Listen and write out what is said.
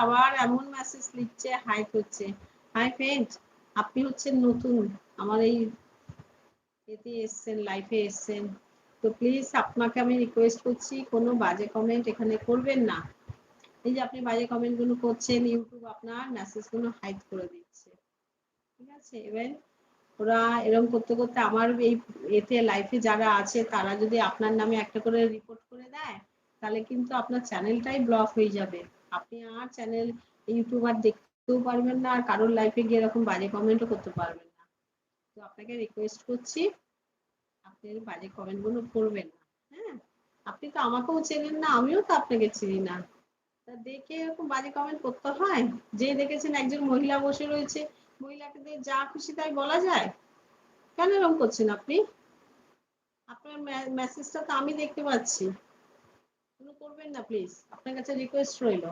আবার এমন মেসেজ লিখছে, হাই করছে। হাই ফ্রেন্ড, আপনি হচ্ছেন নতুন আমার এই এতে এসছেন, লাইফে এসছেন, তো প্লিজ আপনাকে আমি রিকোয়েস্ট করছি কোনো বাজে কমেন্ট এখানে করবেন না। এই যে আপনি বাজে কমেন্ট গুলো করছেন, ইউটিউব আপনার মেসেজ গুলো হাইড করে দিচ্ছে, ঠিক আছে? এবার ওরা এরকম করতে করতে আমার এই এতে লাইফে যারা আছে তারা যদি আপনার নামে একটা করে রিপোর্ট করে দেয়, তাহলে কিন্তু আপনার চ্যানেলটাই ব্লক হয়ে যাবে। আপনি আর চ্যানেল ইউটিউবার দেখতেও পারবেন না, আর কারোর লাইফে গিয়ে এরকম বাজে কমেন্টও করতে পারবেন না। তো আপনাকে রিকোয়েস্ট করছি আপনি বাজে কমেন্ট গুলো করবেন না। হ্যাঁ, আপনি তো আমাকেও চেনেন না, আমিও তো আপনাকে চিনি না, তা দেখে এরকম বাজে কমেন্ট করতে হয়? যে দেখেছেন একজন মহিলা বসে রয়েছে, মহিলাকে দিয়ে যা খুশি তাই বলা যায়? কেন এরকম করছেন আপনি? আপনার মেসেজটা তো আমি দেখতে পাচ্ছি, এগুলো করবেন না প্লিজ, আপনার কাছে রিকোয়েস্ট রইল।